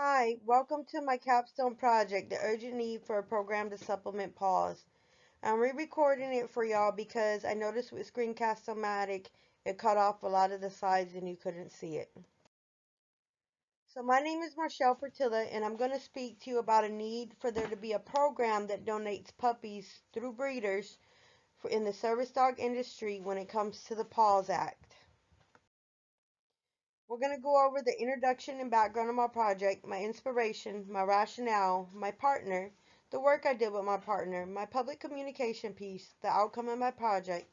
Hi, welcome to my capstone project, the urgent need for a program to supplement pause. I'm re-recording it for y'all because I noticed with Screencast-O-Matic it cut off a lot of the slides and you couldn't see it. So my name is Marshall Portilla and I'm going to speak to you about a need for there to be a program that donates puppies through breeders in the service dog industry when it comes to the Paws Act. We're going to go over the introduction and background of my project, my inspiration, my rationale, my partner, the work I did with my partner, my public communication piece, the outcome of my project,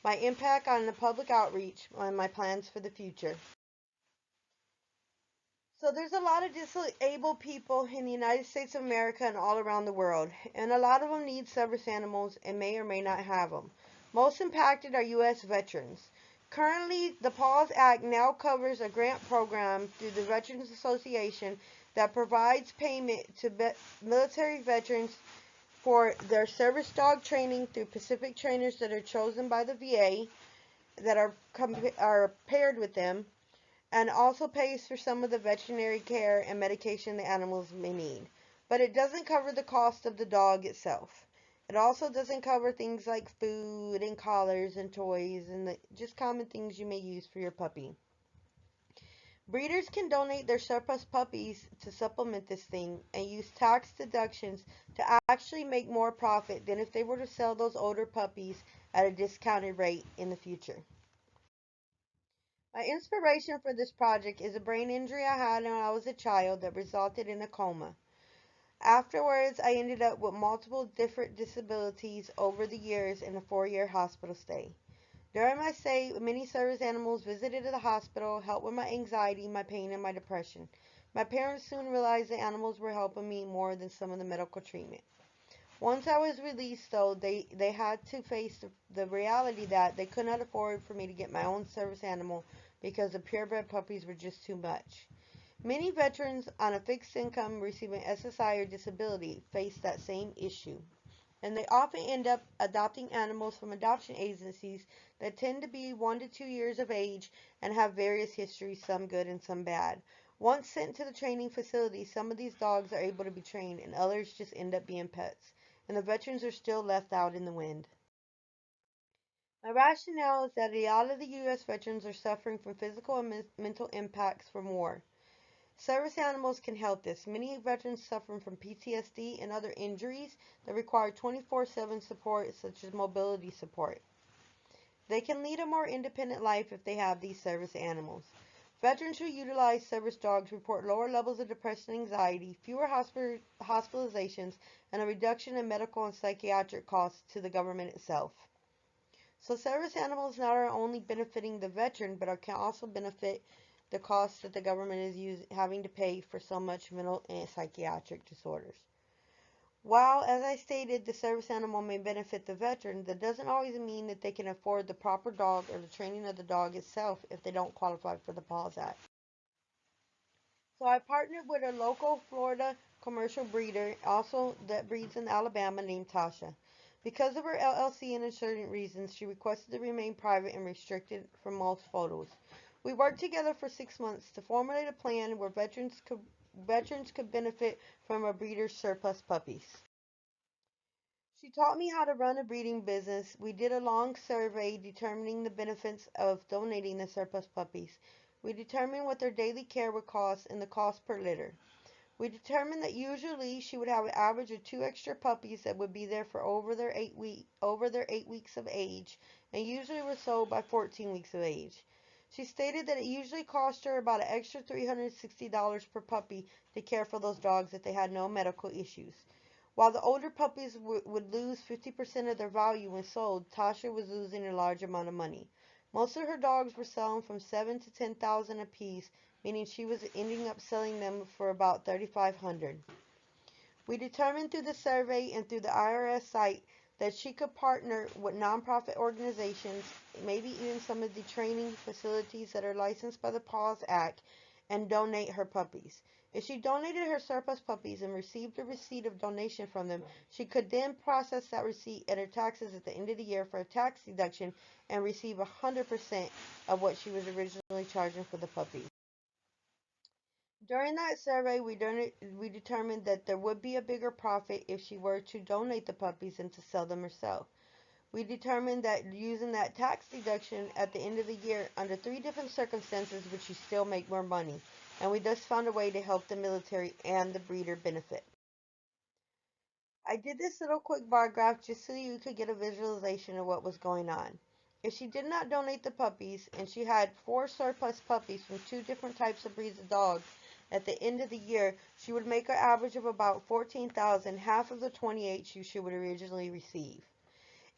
my impact on the public outreach, and my plans for the future. So there's a lot of disabled people in the United States of America and all around the world, and a lot of them need service animals and may or may not have them. Most impacted are U.S. veterans. Currently, the PAWS Act now covers a grant program through the Veterans Association that provides payment to military veterans for their service dog training through Pacific trainers that are chosen by the VA that are paired with them, and also pays for some of the veterinary care and medication the animals may need. But it doesn't cover the cost of the dog itself. It also doesn't cover things like food and collars and toys and just common things you may use for your puppy. Breeders can donate their surplus puppies to supplement this thing and use tax deductions to actually make more profit than if they were to sell those older puppies at a discounted rate in the future. My inspiration for this project is a brain injury I had when I was a child that resulted in a coma. Afterwards, I ended up with multiple different disabilities over the years in a 4-year hospital stay. During my stay, many service animals visited the hospital, helped with my anxiety, my pain, and my depression. My parents soon realized the animals were helping me more than some of the medical treatment. Once I was released, though, they had to face the reality that they could not afford for me to get my own service animal because the purebred puppies were just too much. Many veterans on a fixed income receiving SSI or disability face that same issue, and they often end up adopting animals from adoption agencies that tend to be 1 to 2 years of age and have various histories, some good and some bad. Once sent to the training facility, some of these dogs are able to be trained and others just end up being pets, and the veterans are still left out in the wind. My rationale is that a lot of the U.S. veterans are suffering from physical and mental impacts from war. Service animals can help this. Many veterans suffer from PTSD and other injuries that require 24/7 support, such as mobility support. They can lead a more independent life if they have these service animals. Veterans who utilize service dogs report lower levels of depression and anxiety, fewer hospitalizations, and a reduction in medical and psychiatric costs to the government itself. So service animals not only benefiting the veteran, but can also benefit the costs that the government is having to pay for so much mental and psychiatric disorders. While, as I stated, the service animal may benefit the veteran, that doesn't always mean that they can afford the proper dog or the training of the dog itself if they don't qualify for the PAWS Act. So I partnered with a local Florida commercial breeder, also that breeds in Alabama, named Tasha. Because of her LLC and insurance reasons, she requested to remain private and restricted from most photos. We worked together for 6 months to formulate a plan where veterans could benefit from a breeder's surplus puppies. She taught me how to run a breeding business. We did a long survey determining the benefits of donating the surplus puppies. We determined what their daily care would cost and the cost per litter. We determined that usually she would have an average of 2 extra puppies that would be there for over their 8 weeks of age, and usually were sold by 14 weeks of age. She stated that it usually cost her about an extra $360 per puppy to care for those dogs if they had no medical issues. While the older puppies would lose 50% of their value when sold, Tasha was losing a large amount of money. Most of her dogs were selling from 7 to 10,000 apiece, meaning she was ending up selling them for about 3,500. We determined through the survey and through the IRS site that she could partner with nonprofit organizations, maybe even some of the training facilities that are licensed by the PAWS Act, and donate her puppies. If she donated her surplus puppies and received a receipt of donation from them, she could then process that receipt at her taxes at the end of the year for a tax deduction and receive 100% of what she was originally charging for the puppies. During that survey, we determined that there would be a bigger profit if she were to donate the puppies than to sell them herself. We determined that using that tax deduction at the end of the year under three different circumstances would she still make more money, and we thus found a way to help the military and the breeder benefit. I did this little quick bar graph just so you could get a visualization of what was going on. If she did not donate the puppies and she had four surplus puppies from two different types of breeds of dogs at the end of the year, she would make an average of about 14,000, half of the 28 she would originally receive.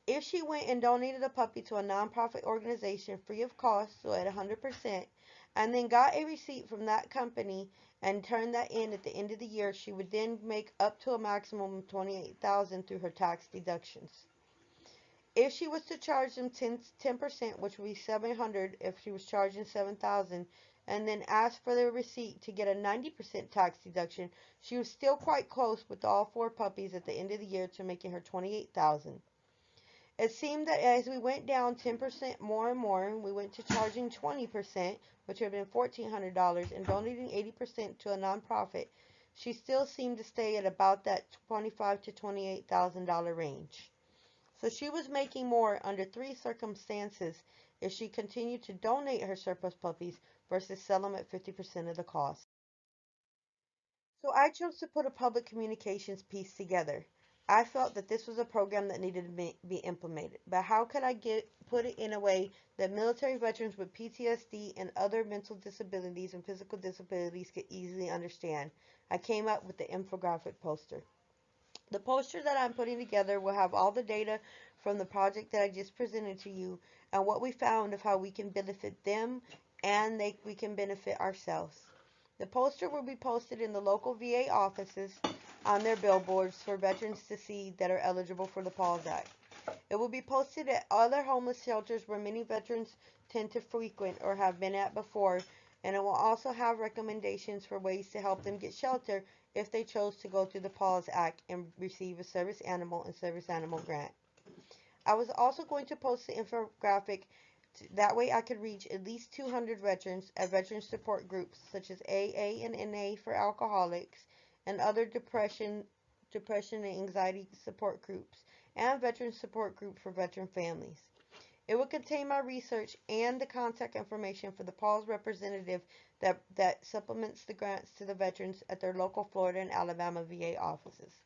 If she went and donated a puppy to a nonprofit organization free of cost, so at 100%, and then got a receipt from that company and turned that in at the end of the year, she would then make up to a maximum of 28,000 through her tax deductions. If she was to charge them 10%, which would be 700 if she was charging 7,000, and then ask for the receipt to get a 90% tax deduction, she was still quite close with all four puppies at the end of the year to making her 28,000. It seemed that as we went down 10% more and more, we went to charging 20%, which would have been $1,400, and donating 80% to a nonprofit. She still seemed to stay at about that $25,000 to $28,000 range. So she was making more under three circumstances if she continued to donate her surplus puppies versus sell them at 50% of the cost. So I chose to put a public communications piece together. I felt that this was a program that needed to be implemented, but how could I put it in a way that military veterans with PTSD and other mental disabilities and physical disabilities could easily understand? I came up with the infographic poster. The poster that I'm putting together will have all the data from the project that I just presented to you and what we found of how we can benefit them and we can benefit ourselves. The poster will be posted in the local VA offices on their billboards for veterans to see that are eligible for the PAWS Act. It will be posted at other homeless shelters where many veterans tend to frequent or have been at before, and it will also have recommendations for ways to help them get shelter if they chose to go through the PAWS Act and receive a service animal and service animal grant. I was also going to post the infographic that way I could reach at least 200 veterans at veteran support groups such as AA and NA for alcoholics and other depression and anxiety support groups and veteran support group for veteran families. It will contain my research and the contact information for the PAWS representative that supplements the grants to the veterans at their local Florida and Alabama VA offices.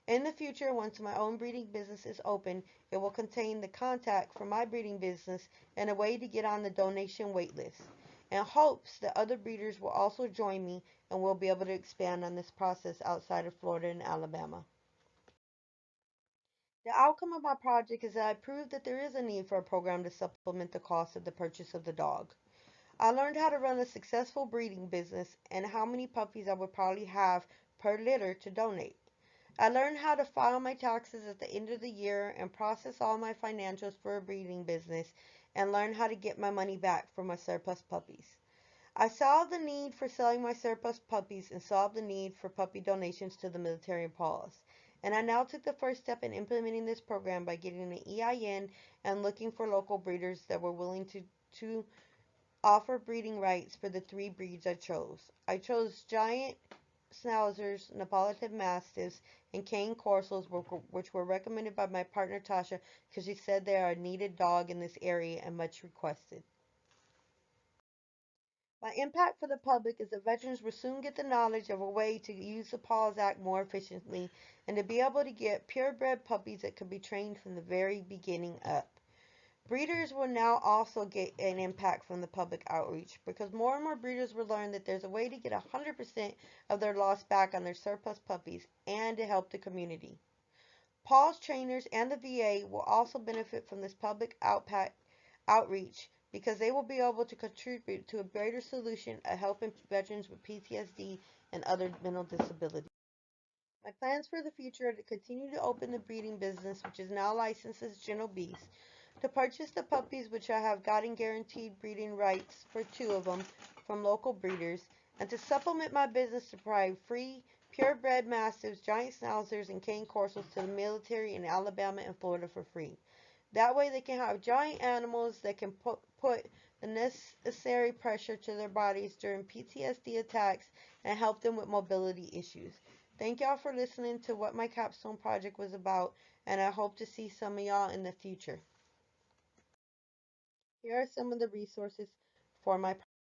In the future, once my own breeding business is open, it will contain the contact for my breeding business and a way to get on the donation wait list, in hopes that other breeders will also join me and we'll be able to expand on this process outside of Florida and Alabama. The outcome of my project is that I proved that there is a need for a program to supplement the cost of the purchase of the dog. I learned how to run a successful breeding business and how many puppies I would probably have per litter to donate. I learned how to file my taxes at the end of the year and process all my financials for a breeding business and learn how to get my money back for my surplus puppies. I saw the need for selling my surplus puppies and saw the need for puppy donations to the military and paws. And I now took the first step in implementing this program by getting an EIN and looking for local breeders that were willing to offer breeding rights for the three breeds I chose. I chose giant schnauzers, Neapolitan mastiffs, and cane corsals, which were recommended by my partner Tasha because she said they are a needed dog in this area and much requested. My impact for the public is that veterans will soon get the knowledge of a way to use the PAWS Act more efficiently and to be able to get purebred puppies that can be trained from the very beginning up. Breeders will now also get an impact from the public outreach because more and more breeders will learn that there's a way to get 100% of their loss back on their surplus puppies and to help the community. PAWS trainers and the VA will also benefit from this public outreach because they will be able to contribute to a greater solution of helping veterans with PTSD and other mental disabilities. My plans for the future are to continue to open the breeding business, which is now licensed as Gentle Beast, to purchase the puppies, which I have gotten guaranteed breeding rights for two of them from local breeders, and to supplement my business to provide free purebred mastiffs, giant schnauzers, and cane corsals to the military in Alabama and Florida for free. That way they can have giant animals that can put the necessary pressure to their bodies during PTSD attacks and help them with mobility issues. Thank y'all for listening to what my capstone project was about, and I hope to see some of y'all in the future. Here are some of the resources for my